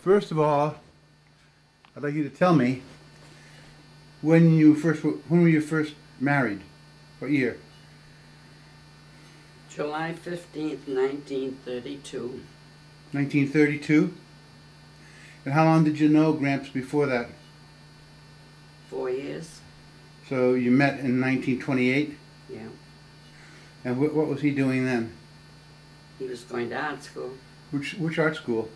First of all, I'd like you to tell me when were you first married? What year? July 15th, 1932. 1932? And how long did you know Gramps before that? 4 years. So you met in 1928? Yeah. And what was he doing then? He was going to art school. Which art school?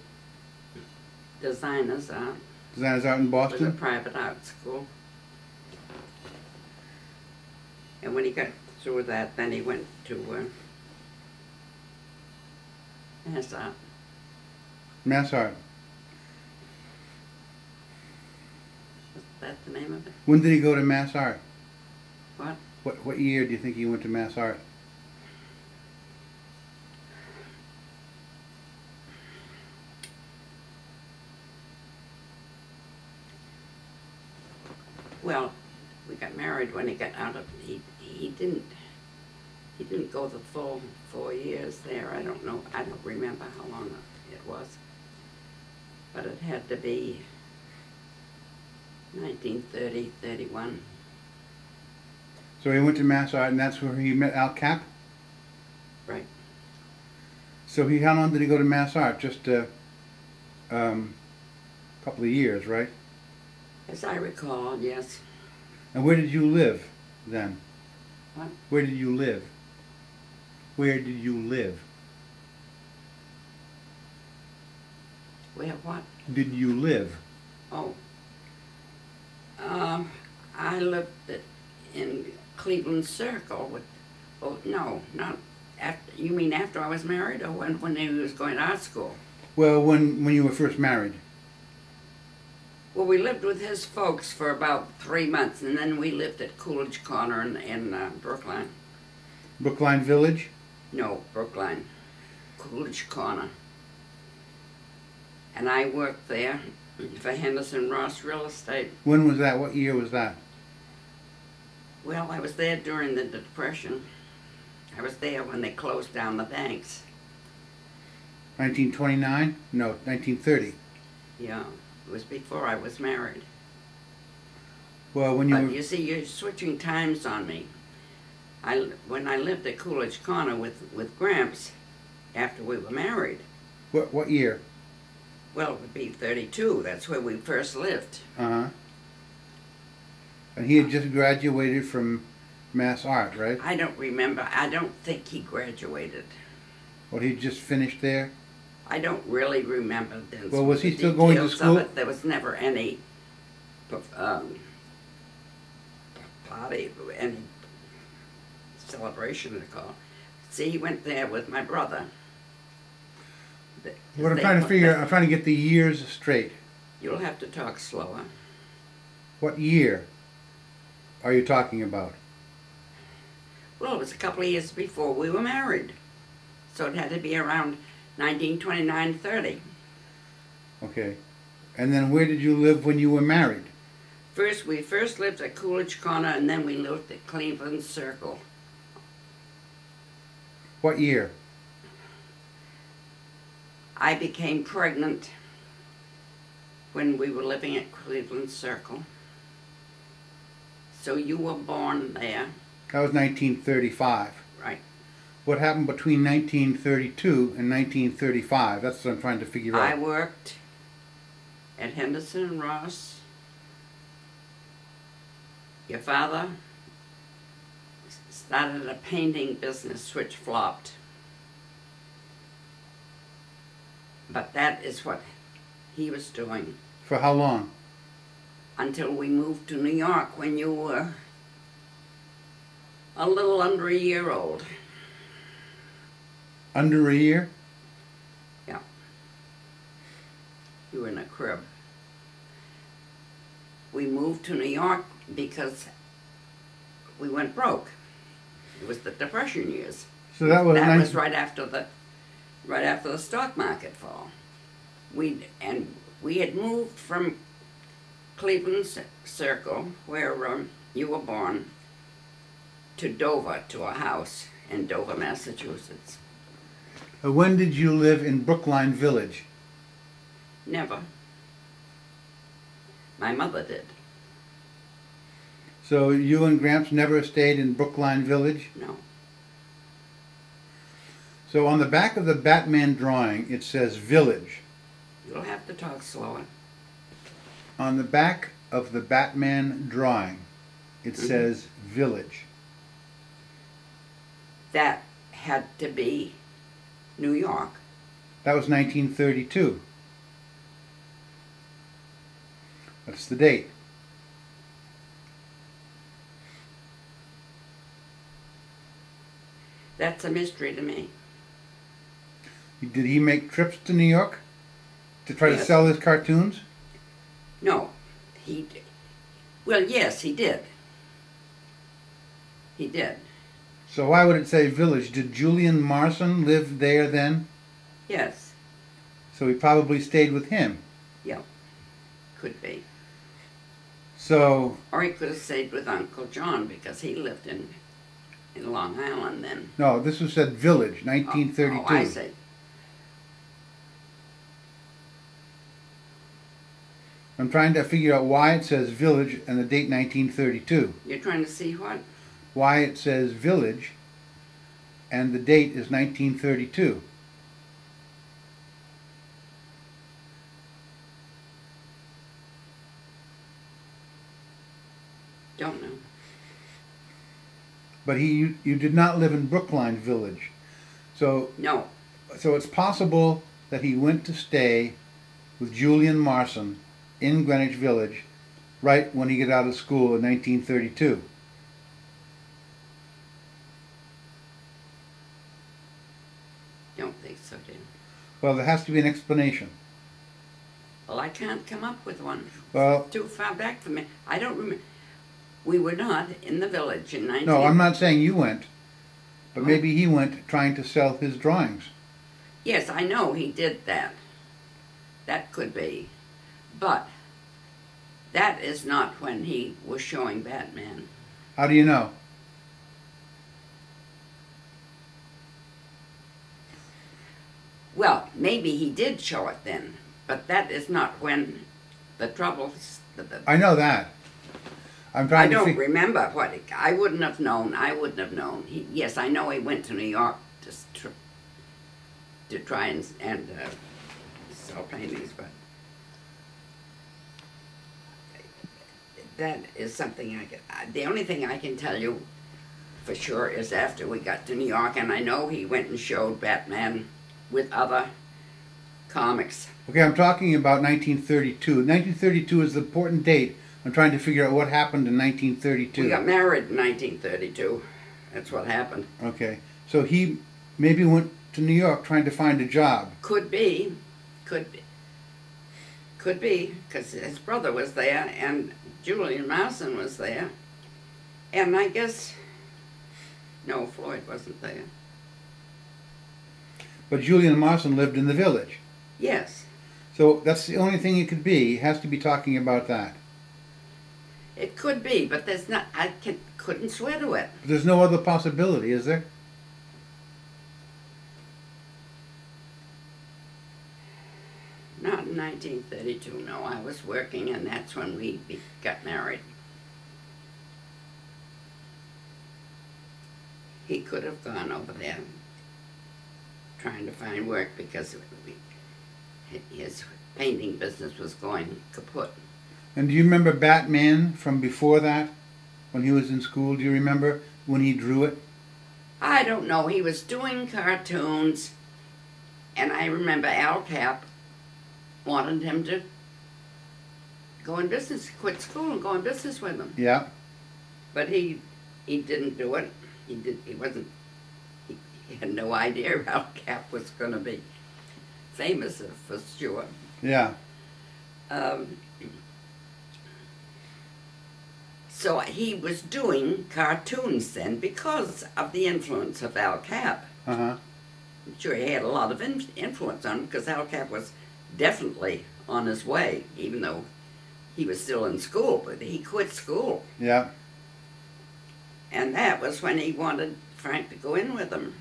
Designers art. Designers Art in It was a Boston? private art school. And when he got through that, then he went to Mass Art. Mass Art. Was that the name of it? When did he go to Mass Art? What? What year do you think he went to Mass Art? Well, we got married when he got out of, he didn't go the full 4 years there. I don't know, I don't remember how long it was. But it had to be 1930, 31. So he went to Mass Art and that's where he met Al Cap? Right. So how long did he go to Mass Art? Just a couple of years, right? As I recall, yes. And where did you live then? What? Where did you live? Where did you live? Where what? Did you live? Oh. I lived in Cleveland Circle with, oh, no, not after, you mean after I was married or when he was going to art school? Well, when you were first married. Well, we lived with his folks for about 3 months, and then we lived at Coolidge Corner in Brookline. Brookline Village? No, Brookline. Coolidge Corner. And I worked there for Henderson Ross Real Estate. When was that? What year was that? Well, I was there during the Depression. I was there when they closed down the banks. 1929? No, 1930. Yeah, it was before I was married. Well, when you But were... you see, you're switching times on me. When I lived at Coolidge Corner with Gramps, after we were married, What year? well, it would be 32. That's where we first lived. Uh-huh. And he had just graduated from Mass Art, right? I don't remember. I don't think he graduated. Or he just finished there? I don't really remember the Well, was he the still going to details of school? it. There was never any party, any celebration to call. See, he went there with my brother. What I'm trying to figure out, I'm trying to get the years straight. You'll have to talk slower. What year are you talking about? Well, it was a couple of years before we were married. So it had to be around 1929-30. Okay. And then where did you live when you were married? We first lived at Coolidge Corner, and then we lived at Cleveland Circle. What year? I became pregnant when we were living at Cleveland Circle. So you were born there. That was 1935. Right. What happened between 1932 and 1935? That's what I'm trying to figure out. I worked at Henderson and Ross. Your father started a painting business which flopped. But that is what he was doing For how long? until we moved to New York when you were a little under a year old. Under a year? Yeah. You were in a crib. We moved to New York because we went broke. It was the Depression years. So that was... was right after the stock market fall. We had moved from Cleveland Circle, where you were born, to Dover, to a house in Dover, Massachusetts. When did you live in Brookline Village? Never. My mother did. So you and Gramps never stayed in Brookline Village? No. So on the back of the Batman drawing, it says Village. You'll have to talk slower. On the back of the Batman drawing, it says Village. That had to be New York. That was 1932. That's the date. That's a mystery to me. Did he make trips to New York to try to Yes. sell his cartoons? No, well, yes, he did. He did. So why would it say Village? Did Julian Marston live there then? Yes. So he probably stayed with him. Yeah. Could be. So, Or he could have stayed with Uncle John because he lived in Long Island then. no, this was said Village, 1932. Oh, I see. I'm trying to figure out why it says Village and the date 1932. You're trying to see what? Why it says Village and the date is 1932. Don't know. But you did not live in Brookline Village. So No. it's possible that he went to stay with Julian Marston in Greenwich Village right when he got out of school in 1932. Don't think so, dear. Well, there has to be an explanation. Well, I can't come up with one. Well, Too far back for me. I don't remember. We were not in the village in 19... no, I'm not saying you went, but Oh. maybe he went trying to sell his drawings. Yes, I know he did that. That could be. But that is not when he was showing Batman. How do you know? Well, maybe he did show it then, but that is not when the troubles... I know that. I'm I trying to don't figure. remember what it, I wouldn't have known. Yes, I know he went to New York to try and sell paintings, but that is something the only thing I can tell you for sure is after we got to New York, and I know he went and showed Batman with other comics. Okay, I'm talking about 1932. 1932 is the important date. I'm trying to figure out what happened in 1932. We got married in 1932. That's what happened. Okay, so he maybe went to New York trying to find a job. Could be, because his brother was there, and Julian Marston was there, and I guess, no, Floyd wasn't there. But Julian Marston lived in the village. Yes, So that's the only thing it could be. He has to be talking about that. it could be, but there's not. Couldn't swear to it. But there's no other possibility, is there? Not in 1932. No, I was working, and that's when we got married. He could have gone over there trying to find work because his painting business was going kaput. And do you remember Batman from before that? When he was in school, do you remember when he drew it? I don't know. He was doing cartoons, and I remember Al Cap wanted him to go in business, quit school and go in business with him. Yeah. But he didn't do it. He had no idea Al Cap was going to be famous for sure. Yeah. So he was doing cartoons then because of the influence of Al Cap. Uh-huh. I'm sure he had a lot of influence on him because Al Cap was definitely on his way, even though he was still in school, but he quit school. Yeah. And that was when he wanted Frank to go in with him.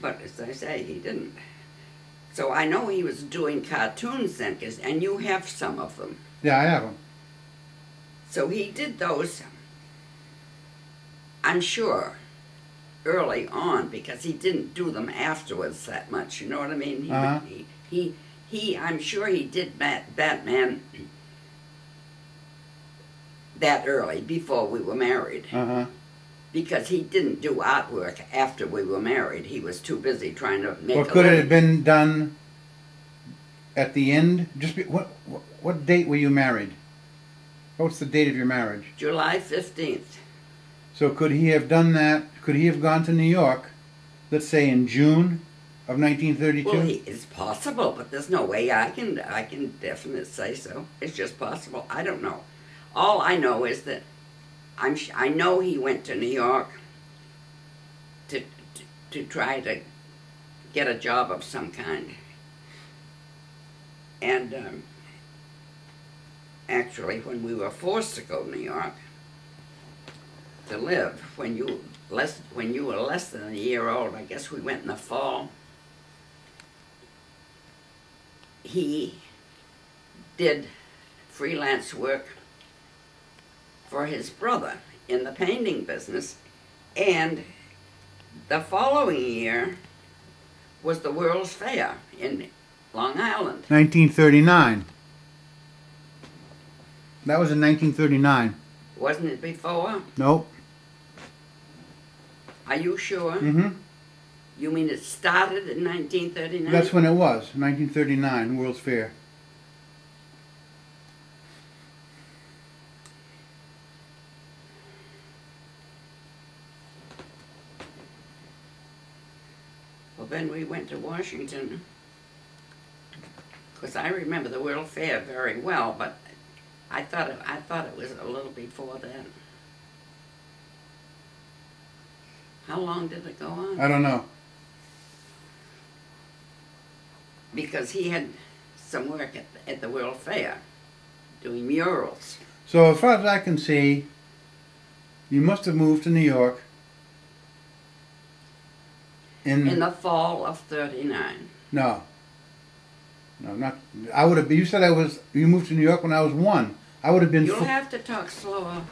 But as I say, he didn't. So I know he was doing cartoons then, and you have some of them. Yeah, I have them. So he did those, I'm sure, early on, because he didn't do them afterwards that much. You know what I mean? Uh-huh. I'm sure he did Batman that early, before we were married. Uh-huh. Because he didn't do artwork after we were married. He was too busy trying to make Well, a could it living. have been done at the end? What date were you married? What's the date of your marriage? July 15th. So could he have done that? Could he have gone to New York, let's say in June of 1932? Well, it's possible, but there's no way I can definitely say so. It's just possible. I don't know. All I know is that I know he went to New York to try to get a job of some kind. And actually, when we were forced to go to New York to live, when you were less than a year old, I guess we went in the fall. He did freelance work for his brother in the painting business, and the following year was the World's Fair in Long Island. 1939. That was in 1939. Wasn't it before? Nope. Are you sure? Mm-hmm. You mean it started in 1939? That's when it was, 1939, World's Fair. Well, then we went to Washington, because I remember the World Fair very well, but I thought it was a little before that. How long did it go on? I don't know. Because he had some work at the World Fair, doing murals. So as far as I can see, you must have moved to New York In the fall of 39. No, not. I would have. You said you moved to New York when I was 1. I would have been. You'll have to talk slower.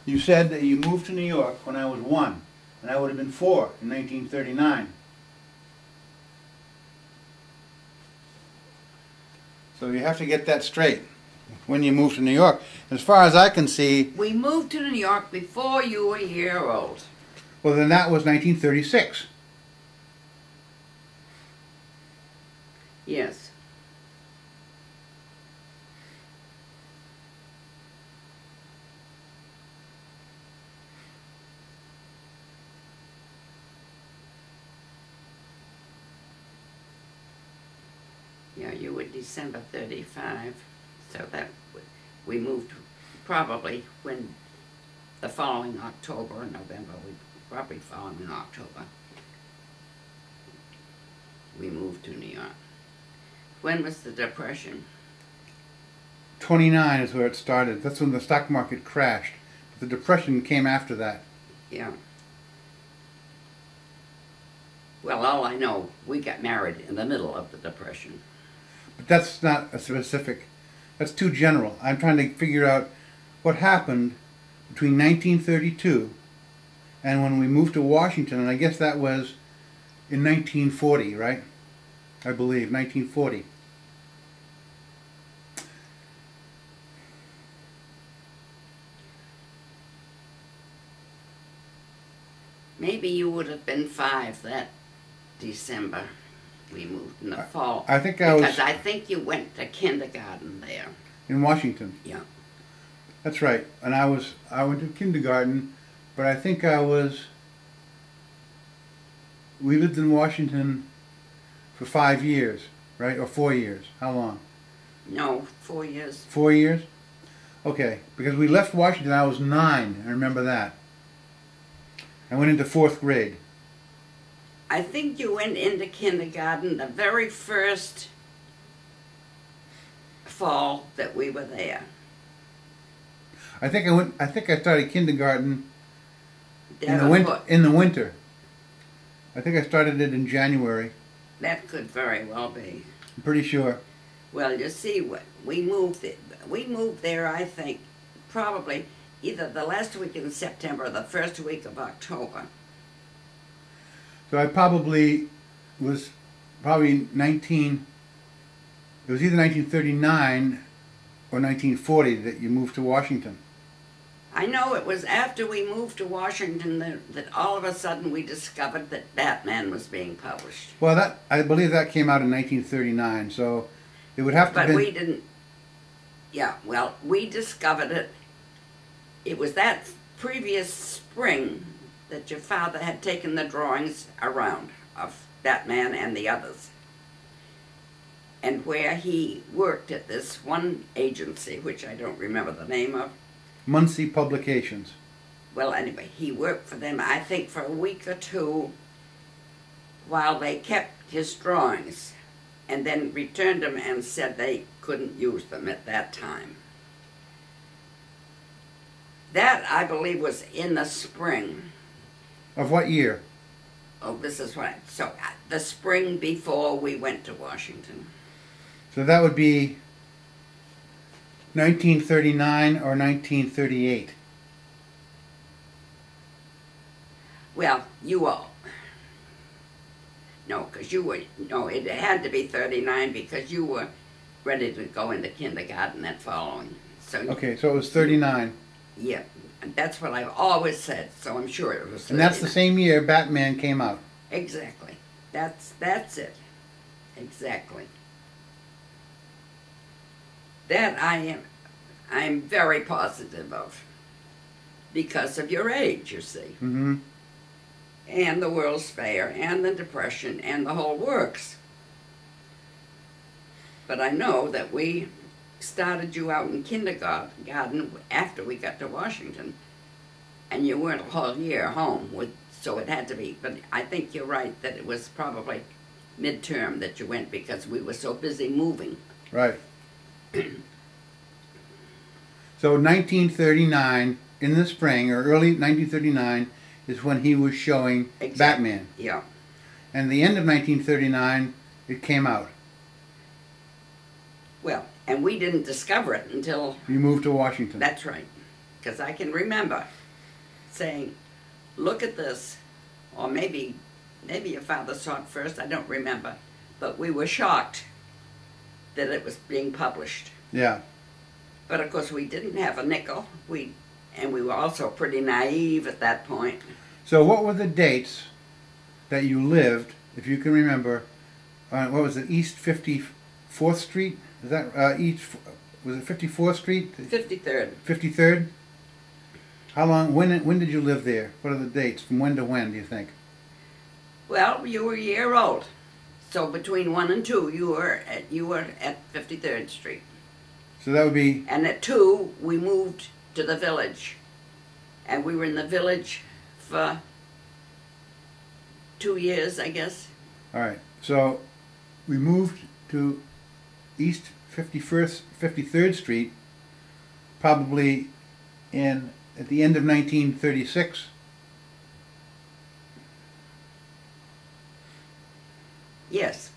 You said that you moved to New York when I was 1, and I would have been 4 in 1939. So you have to get that straight when you moved to New York. As far as I can see, We moved to New York before you were a year old. well, then that was 1936. Yes. Yeah, you were December 35, so we moved probably when the following October or November, probably following October, we moved to New York. When was the Depression? 29 is where it started. That's when the stock market crashed. But the Depression came after that. Yeah. Well, all I know, we got married in the middle of the Depression. But that's not a specific. That's too general. I'm trying to figure out what happened between 1932 and when we moved to Washington, and I guess that was in 1940, right? I believe, 1940. Maybe you would have been 5 that December. We moved in the fall. I think I was Because I think you went to kindergarten there. in Washington. Yeah. That's right. And I went to kindergarten, but I think we lived in Washington for 5 years, right? Or 4 years. How long? No, 4 years. 4 years? Okay, because we left Washington, I was 9. I remember that. I went into 4th grade. I think you went into kindergarten the very first fall that we were there. I think I started kindergarten Dead on foot. in the winter. I think I started it in January. That could very well be. I'm pretty sure. Well, you see, we moved there, I think, probably either the last week in September or the first week of October. So I probably was probably 19, it was either 1939 or 1940 that you moved to Washington. I know it was after we moved to Washington that all of a sudden we discovered that Batman was being published. Well, I believe that came out in 1939, so it would have to But been... we didn't, yeah, well, we discovered it. It was that previous spring that your father had taken the drawings around of Batman and the others. And where he worked at this one agency, which I don't remember the name of. Muncie Publications. Well, anyway, he worked for them, I think, for a week or two while they kept his drawings and then returned them and said they couldn't use them at that time. That, I believe, was in the spring. Of what year? Oh, this is what, so the spring before we went to Washington. So that would be 1939 or 1938. Well, you were, no, because you were, no, it had to be 39 because you were ready to go into kindergarten that following. So, Okay, so it was 39. yeah, and that's what I've always said, so I'm sure it was 39. And that's the same year Batman came out. Exactly. That's it. Exactly. That I'm very positive of. Because of your age, you see. Mm-hmm. And the World's Fair, and the Depression, and the whole works. But I know that we started you out in kindergarten after we got to Washington. And you weren't a whole year home, so it had to be. But I think you're right that it was probably midterm that you went because we were so busy moving. Right. So 1939, in the spring, or early 1939, is when he was showing Exactly. Batman. Yeah. And the end of 1939, it came out. Well, and we didn't discover it until, You moved to Washington. that's right. Because I can remember saying, look at this. Or maybe your father saw it first, I don't remember. But we were shocked that it was being published. Yeah. But of course we didn't have a nickel. And we were also pretty naive at that point. So what were the dates that you lived, if you can remember, on, what was it, East 54th Street? Is that, was it 54th Street? 53rd. 53rd? How long, when did you live there? What are the dates? From when to when, do you think? Well, you were a year old. So between 1 and 2, you were at 53rd Street. So that would be, And at 2, we moved to the village. And we were in the village for 2 years, I guess. all right. So we moved to East 53rd Street, probably at the end of 1936. Yes.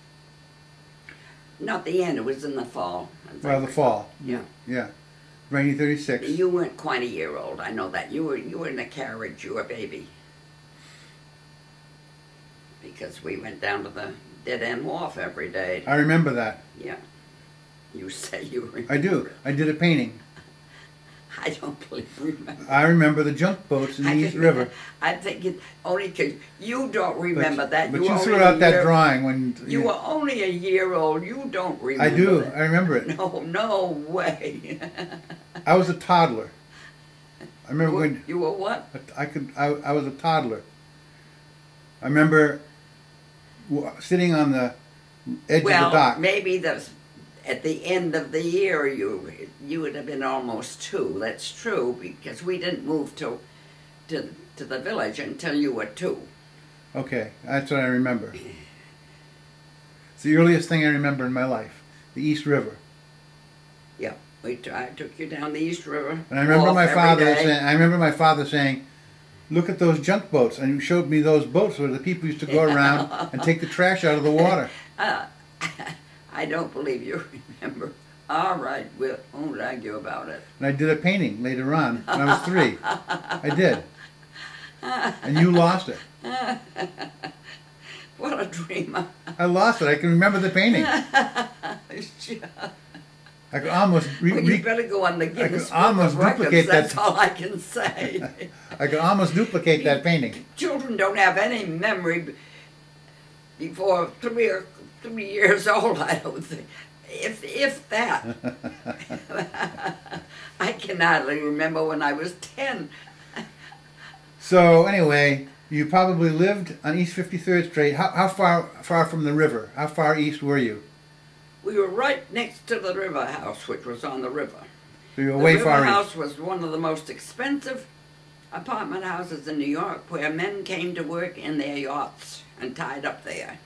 Not the end, it was in the fall. Well, the fall. Yeah. Yeah. 1936. You weren't quite a year old, I know that. You were in a carriage, you were a baby. Because we went down to the Dead End Wharf every day. I remember that. Yeah. You say you remember. I do. I did a painting. I don't believe remember. I remember the junk boats in the East River. I think it only because you don't remember that. But were you threw only out a that year- drawing when... You were only a year old. You don't remember I do. that. I remember it. No way. I was a toddler. I remember when... You were what? I was a toddler. I remember sitting on the edge of the Well, dock. maybe at the end of the year you would have been almost 2. That's true because we didn't move to the village until you were 2. Okay, that's what I remember. It's the earliest thing I remember in my life. The East River. Yeah, I took you down the East River. And I remember Wharf my every father day. saying, I remember my father saying, look at those junk boats. And you showed me those boats where the people used to go around and take the trash out of the water. I don't believe you remember. All right, we won't argue about it. And I did a painting later on when I was 3. I did. And you lost it. What a dreamer. I lost it. I can remember the painting. I could almost Well, you better go on the Guinness Book almost of Records, duplicate that. that's all I can say. I could almost duplicate that painting. Children don't have any memory before 3 years old, I don't think. If that. I can hardly remember when I was 10. So anyway, you probably lived on East 53rd Street. How far from the river? How far east were you? We were right next to the river house, which was on the river. So you were way far The river east. house was one of the most expensive apartment houses in New York, where men came to work in their yachts and tied up there.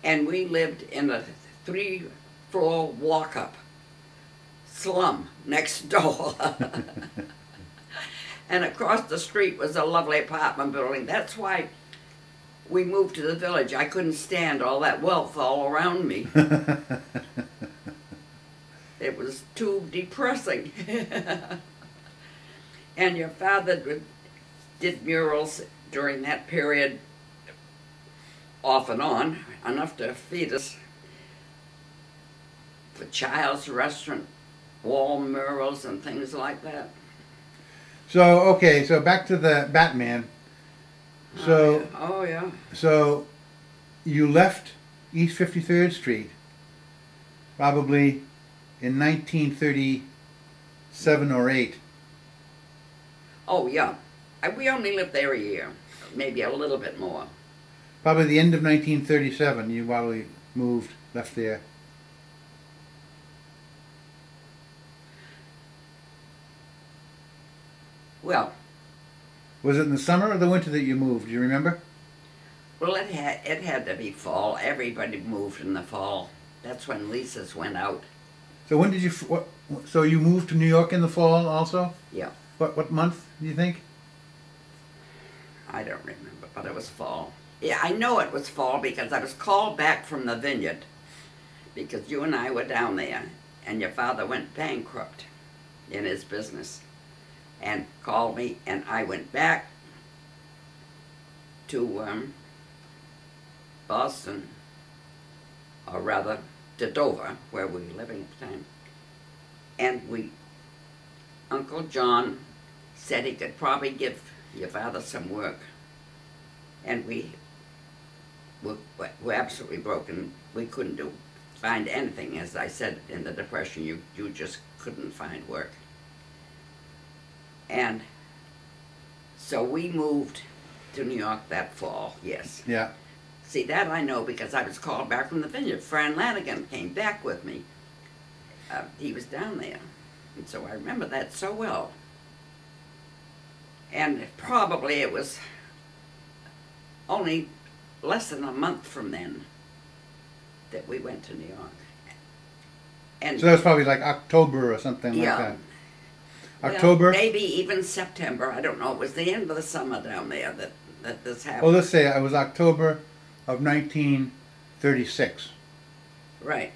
And we lived in a 3-floor walk-up slum next door. And across the street was a lovely apartment building. That's why we moved to the village. I couldn't stand all that wealth all around me. It was too depressing. And your father did murals during that period, off and on, enough to feed us. For Child's Restaurant, wall murals and things like that. So okay, so back to the Batman. So Oh yeah. So you left East 53rd Street probably in 1937 or 8. Oh yeah. We only lived there a year, maybe a little bit more. Probably the end of 1937 you probably left there. Well, Was it in the summer or the winter that you moved? Do you remember? well, it had to be fall. Everybody moved in the fall. That's when leases went out. So when did you? So you moved to New York in the fall also? Yeah, What month do you think? I don't remember, but it was fall. Yeah, I know it was fall because I was called back from the vineyard because you and I were down there, and your father went bankrupt in his business, and called me, and I went back to Boston, or rather to Dover, where we were living at the time. And Uncle John said he could probably give your father some work. And we were absolutely broken. We couldn't find anything. As I said, in the Depression, you just couldn't find work. And so we moved to New York that fall, yes. Yeah. See, that I know because I was called back from the vineyard. Fran Lanigan came back with me. He was down there. And so I remember that so well. And probably it was only less than a month from then that we went to New York. And So that was probably like October or something like that. October? Well, maybe even September. I don't know. It was the end of the summer down there that this happened. Well, let's say it was October of 1936. Right.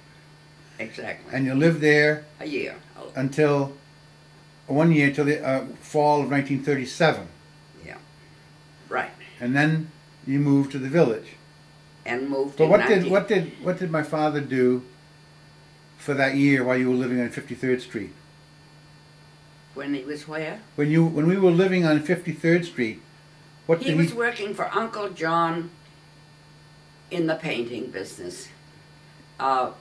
Exactly. And you lived there A year. until 1 year, till the fall of 1937. Yeah. Right. And then you moved to the village. And moved But in what did my father do for that year while you were living on 53rd Street? When he was where? When we were living on 53rd Street, what He did was working for Uncle John in the painting business,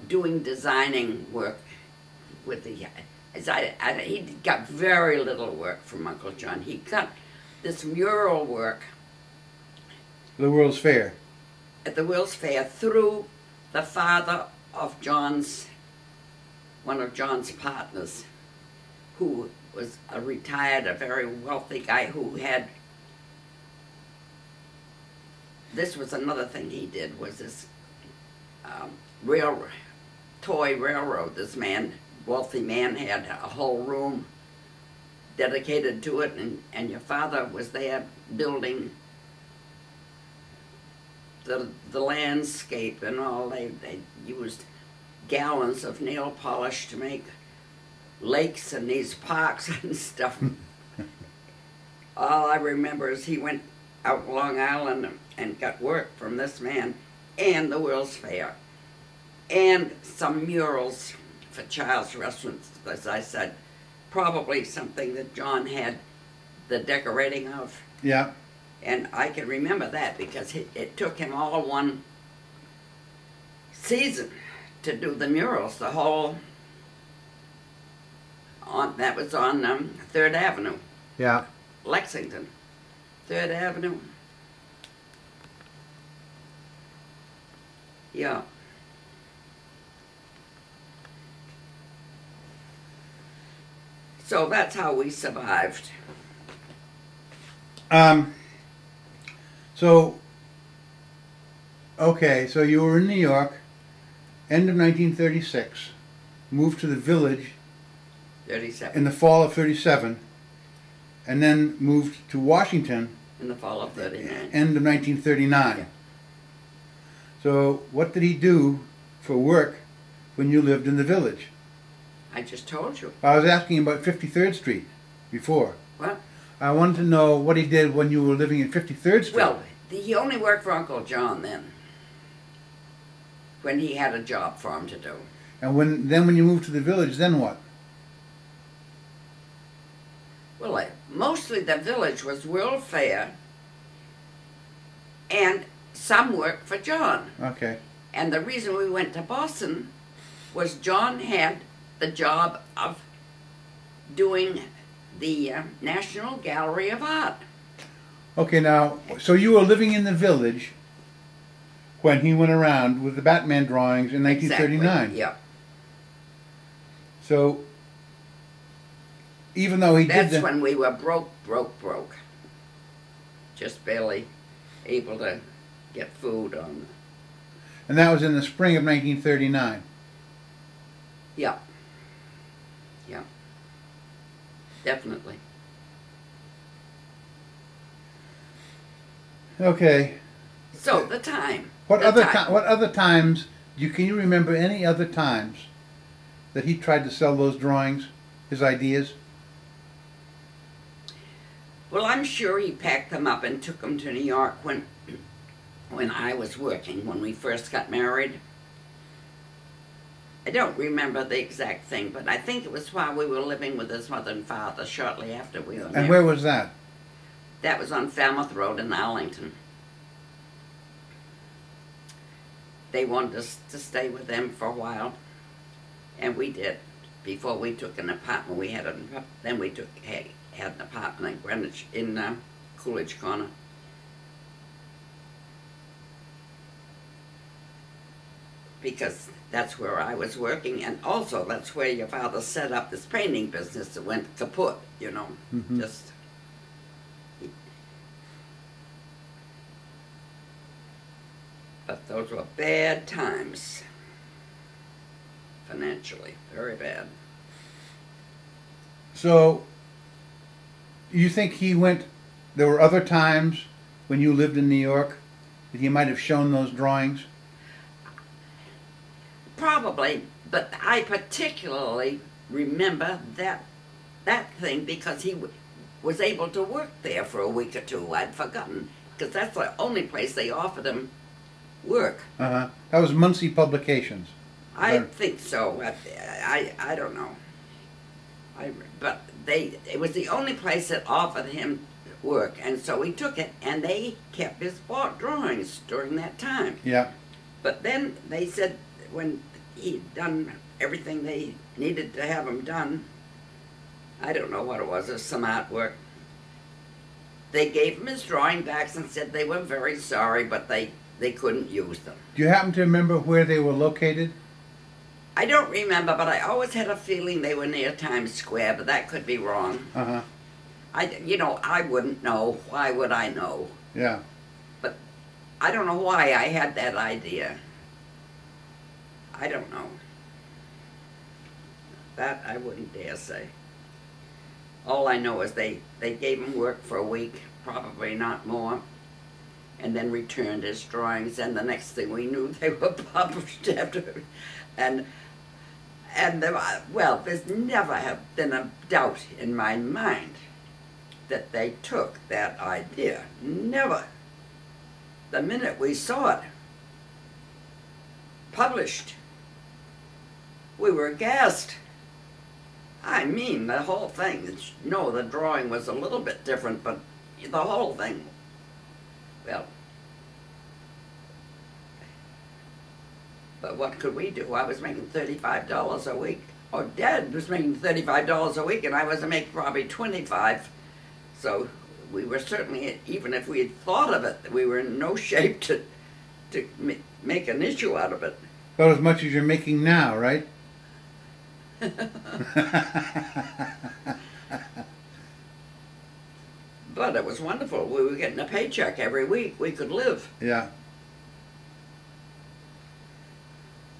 doing designing work with the. He got very little work from Uncle John. He got this mural work The World's Fair. at the Wills Fair through the father of one of John's partners, who was a very wealthy guy who had. This was another thing he did, was this toy railroad. This wealthy man, had a whole room dedicated to it, and your father was there building the landscape and all. They used gallons of nail polish to make lakes and these parks and stuff. All I remember is he went out Long Island and got work from this man and the World's Fair and some murals for child's restaurants, as I said. Probably something that John had the decorating of. Yeah. And I can remember that because it took him all one season to do the murals. The whole that was on 3rd Avenue, Yeah. Lexington. 3rd Avenue. Yeah. So that's how we survived. So, okay, so you were in New York, end of 1936, moved to the Village 37. in the fall of 37, and then moved to Washington In the fall of 39. end of 1939. Yeah. So what did he do for work when you lived in the Village? I just told you. I was asking about 53rd Street before. What? I wanted to know what he did when you were living in 53rd Street. Well, he only worked for Uncle John then, when he had a job for him to do. And when you moved to the Village, then what? Well, mostly the Village was World Fair and some work for John. Okay. And the reason we went to Boston was John had the job of doing the National Gallery of Art. Okay, now, so you were living in the Village when he went around with the Batman drawings in 1939. Exactly. Yeah. So, even though he That's did when we were broke. Just barely able to get food on. and that was in the spring of 1939. Yeah. Yeah. Definitely. Okay. So the time. What the other time. what other times can you remember any other times that he tried to sell those drawings, his ideas? Well, I'm sure he packed them up and took them to New York when I was working, when we first got married. I don't remember the exact thing, but I think it was while we were living with his mother and father shortly after we were married. And where was that? That was on Falmouth Road in Arlington. They wanted us to stay with them for a while, and we did. Before we took an apartment, then we had an apartment in Greenwich, in Coolidge Corner. Because that's where I was working, and also that's where your father set up this painting business that went kaput, you know, Mhm. just. But those were bad times, financially, very bad. So, you think there were other times when you lived in New York that he might have shown those drawings? Probably, but I particularly remember that thing because he was able to work there for a week or two. I'd forgotten, because that's the only place they offered him work. Uh-huh. That was Muncie Publications. I think so. I don't know. But it was the only place that offered him work, and so he took it, and they kept his drawings during that time. Yeah. But then they said when he'd done everything they needed to have him done, I don't know what it was, some artwork, they gave him his drawing backs and said they were very sorry, but they couldn't use them. Do you happen to remember where they were located? I don't remember, but I always had a feeling they were near Times Square, but that could be wrong. Uh-huh. I wouldn't know. Why would I know? Yeah. But I don't know why I had that idea. I don't know. That I wouldn't dare say. All I know is they gave him work for a week, probably not more, and then returned his drawings. And the next thing we knew, they were published after. And well, there's never have been a doubt in my mind that they took that idea. Never. The minute we saw it published, we were aghast. I mean, the whole thing. No, the drawing was a little bit different, but the whole thing, well. But what could we do? I was making $35 a week. Or Dad was making $35 a week, and I was making probably $25. So we were certainly, even if we had thought of it, we were in no shape to make an issue out of it. About as much as you're making now, right? But it was wonderful. We were getting a paycheck every week. We could live. Yeah.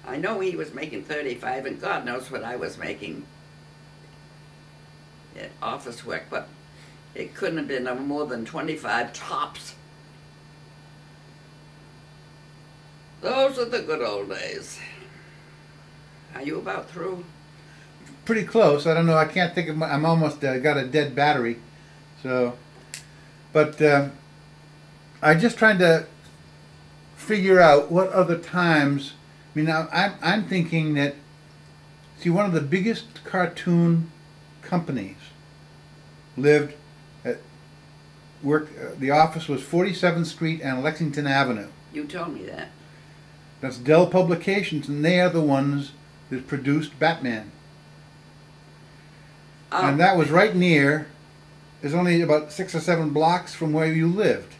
I know he was making 35, and God knows what I was making at office work, but it couldn't have been more than 25 tops. Those are the good old days. Are you about through? Pretty close. I don't know. I can't think of. I'm almost got a dead battery. So, but I'm just trying to figure out what other times. I mean, I'm thinking that. See, one of the biggest cartoon companies lived at work. The office was 47th Street and Lexington Avenue. You told me that. That's Dell Publications, and they are the ones that produced Batman. Oh. And that was right near, there's only about 6 or 7 blocks from where you lived,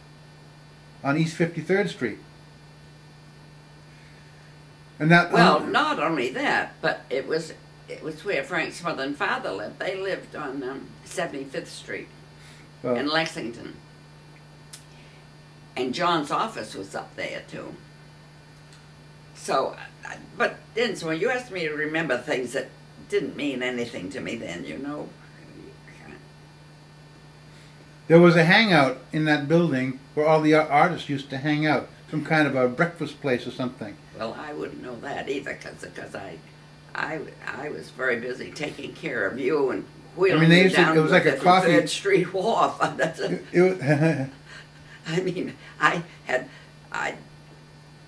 on East 53rd Street. And that, well, not only that, but it was where Frank's mother and father lived. They lived on 75th Street in Lexington. And John's office was up there too. So, but then, so you asked me to remember things that didn't mean anything to me then, you know. there was a hangout in that building where all the artists used to hang out, some kind of a breakfast place or something. Well, I wouldn't know that either, because I was very busy taking care of you and wheeling you down it was like a coffee 53rd Street Wharf. I mean,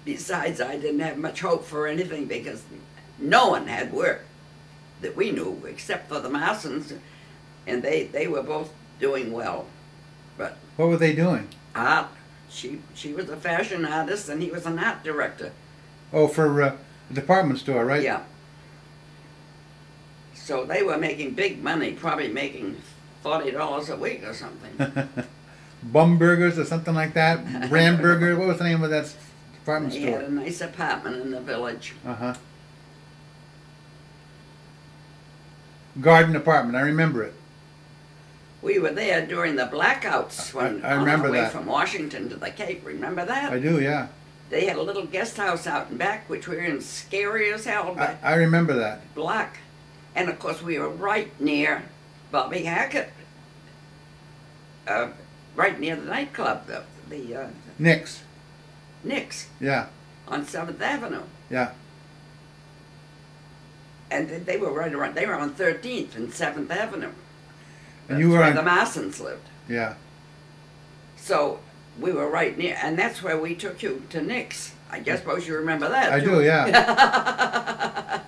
besides, I didn't have much hope for anything because no one had work that we knew except for the Marsons, and they were both doing well. But what were they doing? art. She was a fashion artist and he was an art director. Oh, for a department store, right? Yeah. So they were making big money, probably making $40 a week or something. Bum Burgers or something like that? Ramburger? What was the name of that department They store? had a nice apartment in the village. Uh-huh. Garden apartment, I remember it. We were there during the blackouts when I remember on our way that. from Washington to the Cape. Remember that? I do, yeah. They had a little guest house out in back, which we were in scary as hell. But I remember that. black. And of course we were right near Bobby Hackett. Right near the nightclub, the Nick's. Nick's Yeah, on 7th Avenue. yeah. And they were right around, they were on 13th and 7th Avenue. And you were where on, the Marsons lived. yeah. So we were right near, and that's where we took you to Nick's. I guess suppose you remember that. I too. do, yeah.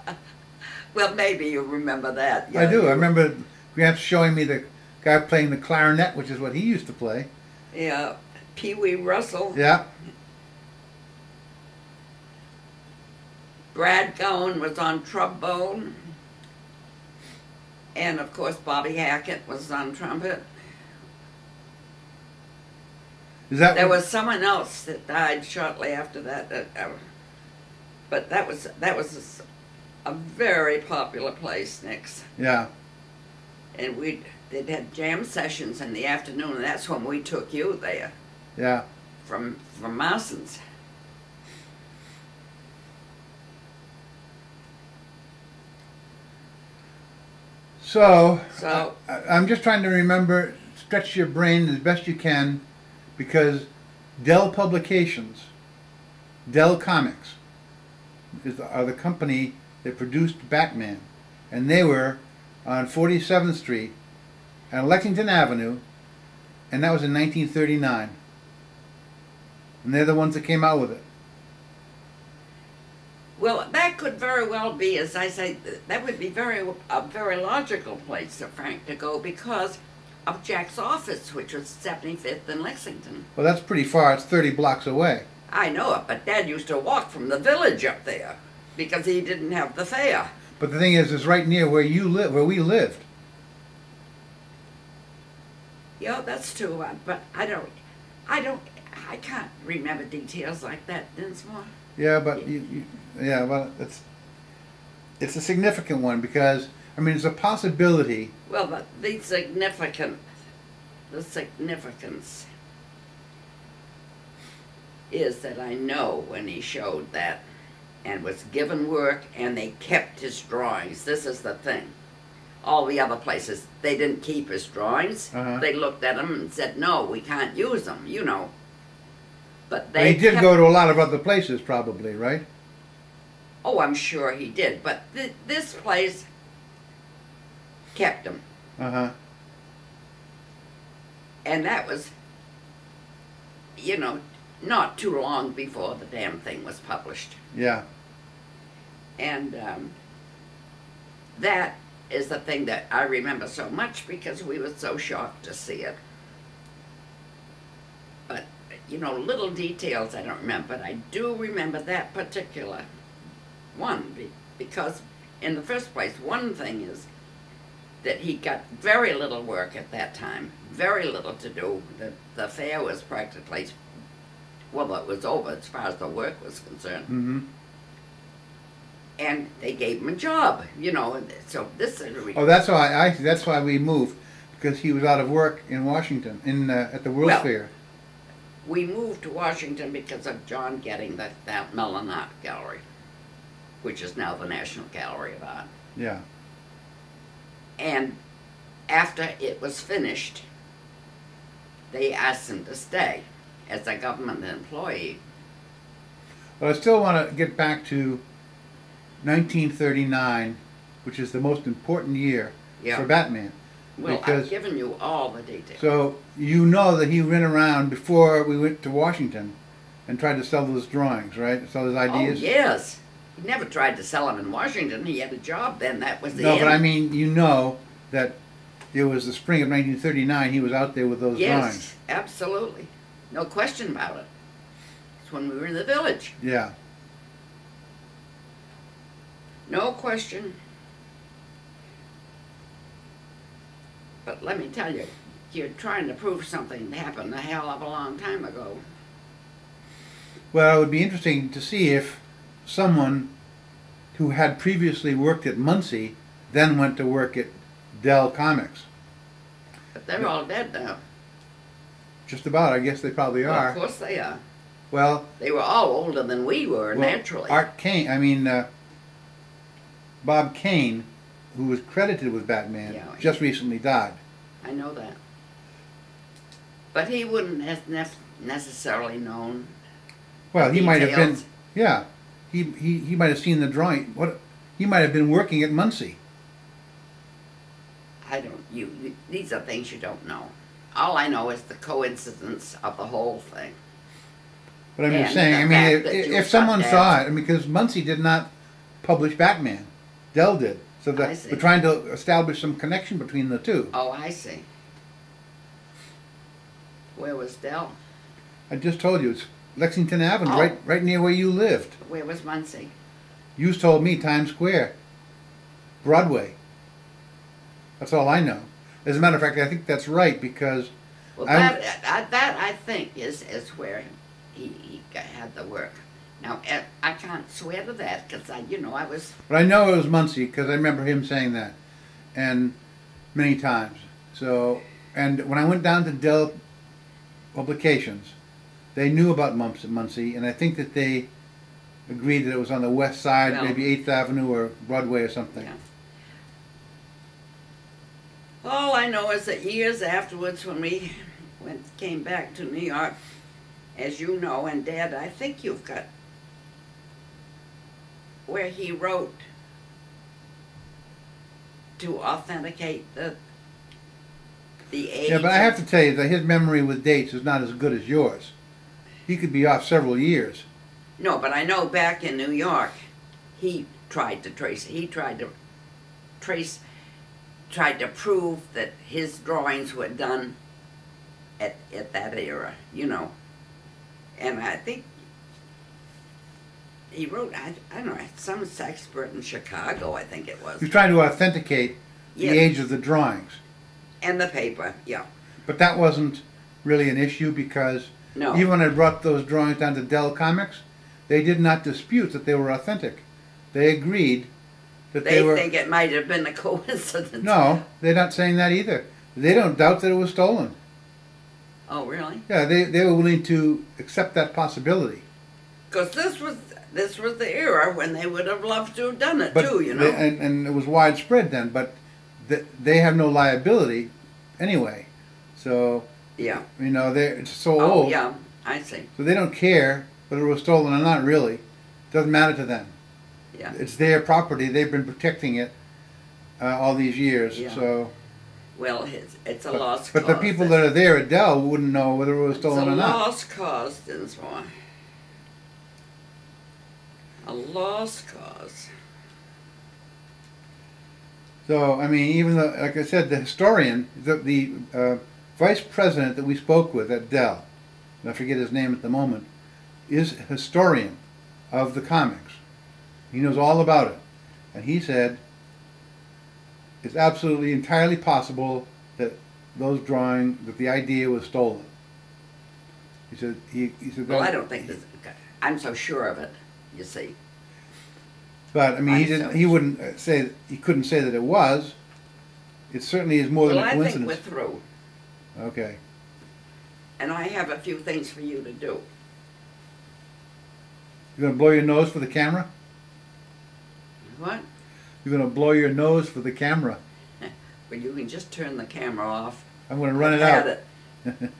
Well, maybe you remember that. I do. I remember Gramps showing me the guy playing the clarinet, which is what he used to play. Yeah, Pee Wee Russell. Yeah. Brad Gowan was on trombone. And of course Bobby Hackett was on trumpet. Is that There what- was someone else that died shortly after that. But that was a very popular place, Nick's. Yeah. And they'd had jam sessions in the afternoon, and that's when we took you there Yeah. from Marsons. So, So- I'm just trying to remember, stretch your brain as best you can, because Dell Publications, Dell Comics, are the company that produced Batman. And they were on 47th Street and Lexington Avenue, and that was in 1939. And they're the ones that came out with it. Well, that could very well be, as I say, that would be a very logical place for Frank to go because of Jack's office, which was 75th in Lexington. Well, that's pretty far. It's 30 blocks away. I know it, but Dad used to walk from the village up there because he didn't have the fare. But the thing is, it's right near where you live, where we lived. Yeah, that's true, but I can't remember details like that, Dinsmore. Yeah, but yeah, well, it's a significant one because I mean, it's a possibility. Well, but the significance is that I know when he showed that and was given work and they kept his drawings. This is the thing. All the other places, they didn't keep his drawings. Uh-huh. They looked at them and said, no, we can't use them, you know. But Well, they he did kept- go to a lot of other places, probably, right? Oh, I'm sure he did. But this place kept them. Uh-huh. And that was, you know, not too long before the damn thing was published. Yeah. And that is the thing that I remember so much because we were so shocked to see it. But, you know, little details I don't remember, but I do remember that particular one because, in the first place, one thing is that he got very little work at that time, very little to do. The fair was practically, well, it was over as far as the work was concerned. Mm-hmm. And they gave him a job, you know, and so this is Oh, that's why that's why we moved, because he was out of work in Washington, at the World's Well, Fair. we moved to Washington because of John getting that Mellon Art Gallery, which is now the National Gallery of Art. Yeah. And after it was finished, they asked him to stay as a government employee. But I still want to get back to 1939, which is the most important year Yeah. for Batman. Well, Because- I've given you all the details. So you know that he went around before we went to Washington and tried to sell those drawings, right? Sell his ideas. Oh, yes. He never tried to sell them in Washington. He had a job then. That was the No, end. but I mean, you know that it was the spring of 1939. He was out there with those drawings. Yes, absolutely. No question about it. It's when we were in the village. Yeah. No question. But let me tell you, you're trying to prove something that happened a hell of a long time ago. Well, it would be interesting to see if someone who had previously worked at Muncie then went to work at Dell Comics. But they're all dead now. Just about, I guess they probably Well, are. of course they are. Well, They were all older than we were, naturally. Art Kane, Bob Kane, who was credited with Batman, Yeah. just recently died. I know that. But he wouldn't have necessarily known. Well, he might have been, details. yeah, he might have seen the drawing. He might have been working at Muncie. I don't. These are things you don't know. All I know is the coincidence of the whole thing. But I'm just And saying, the I mean, fact that you if someone got saw that- it, I mean, because Muncie did not publish Batman, Dell did. So I that see. we're trying to establish some connection between the two. Oh, I see. Where was Dell? I just told you, it's Lexington Avenue, Oh. right near where you lived. Where was Muncie? You told me Times Square, Broadway. That's all I know. As a matter of fact, I think that's right because Well, I'm- that I think is where he had the work. Now I can't swear to that because I was. But I know it was Muncie because I remember him saying that, and many times. So, and when I went down to Dell Publications, they knew about Muncie, and I think that they agreed that it was on the west side, Well- maybe 8th Avenue or Broadway or something. Yeah. All I know is that years afterwards, when we came back to New York, as you know, and Dad, I think you've got where he wrote to authenticate the age. Yeah, but I have to tell you that his memory with dates is not as good as yours. He could be off several years. No, but I know back in New York, he tried to trace. He tried to trace, tried to prove that his drawings were done at that era, you know. And I think he wrote, I don't know, some expert in Chicago, I think it was. He's trying to authenticate the Yeah. age of the drawings. And the paper, yeah. But that wasn't really an issue because No. even when I brought those drawings down to Dell Comics, they did not dispute that they were authentic. They agreed that they They were... think it might have been a coincidence. No, they're not saying that either. They don't doubt that it was stolen. Oh, really? Yeah, they were willing to accept that possibility. Because this was the era when they would have loved to have done it But too, you know. and it was widespread then, but they have no liability anyway. So, Yeah. you know, it's so Oh, old. yeah, I see. So they don't care whether it was stolen or not, really. Doesn't matter to them. Yeah. It's their property. They've been protecting it all these years. Yeah. So, Well, it's a lost but cause. the people that are there at Dell wouldn't know whether it was stolen or It's a not. lost cause, Dinsmore. A lost cause. So, I mean, even though, like I said, the historian, the vice president that we spoke with at Dell, and I forget his name at the moment, is a historian of the comics. He knows all about it. And he said it's absolutely entirely possible that that the idea was stolen. He said, he said Well, that, I don't think this. I'm so sure of it. You see. but I mean, he so- wouldn't say, he couldn't say that it was. It certainly is more Well, than a I think coincidence. we're through, Okay. and I have a few things for you to do. You're gonna blow your nose for the camera? What? You're gonna blow your nose for the camera. Well, you can just turn the camera off. I'm gonna run it I've out. had it.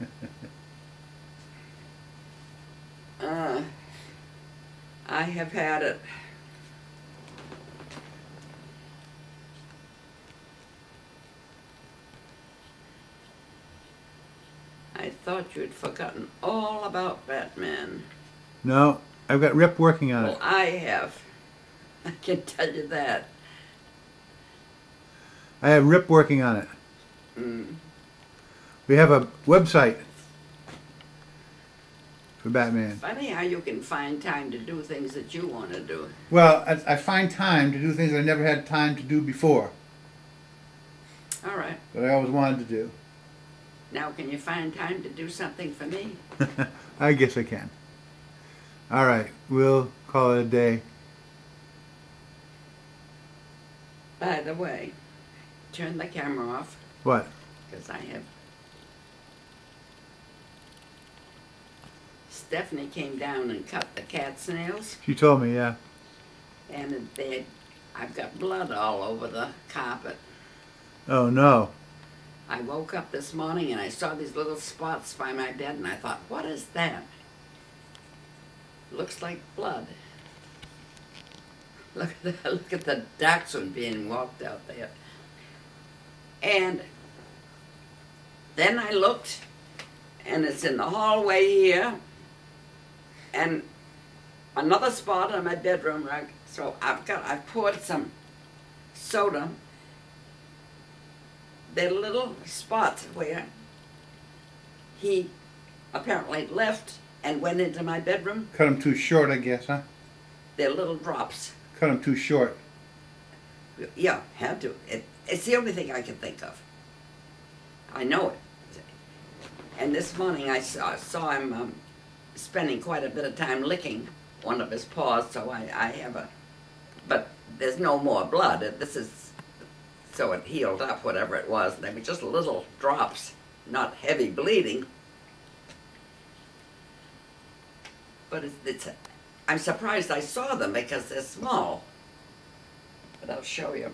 I have had it. I thought you'd forgotten all about Batman. No, I've got Rip working on Well, it. I have. I can tell you that. I have Rip working on it. Mm. We have a website for Batman. Funny how you can find time to do things that you want to do. Well, I find time to do things I never had time to do before, All right. that I always wanted to do. Now, can you find time to do something for me? I guess I can. All right, we'll call it a day. By the way, turn the camera off What? because I have. Stephanie came down and cut the cat's nails, She told me, yeah. and I've got blood all over the carpet. Oh, no. I woke up this morning and I saw these little spots by my bed, and I thought, what is that? Looks like blood. Look at the dachshund being walked out there. And then I looked, and it's in the hallway here, and another spot on my bedroom rug. So I've poured some soda. They're little spots where he apparently left and went into my bedroom. Cut them too short, I guess, huh? They're little drops. Cut them too short. Yeah, had to. It's the only thing I can think of. I know it. And this morning I saw him spending quite a bit of time licking one of his paws, so I have a... But there's no more blood. This is... So it healed up, whatever it was. They were just little drops, not heavy bleeding. But I'm surprised I saw them because they're small. But I'll show you.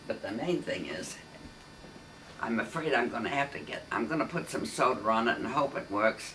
But the main thing is, I'm afraid I'm gonna have to I'm gonna put some soda on it and hope it works.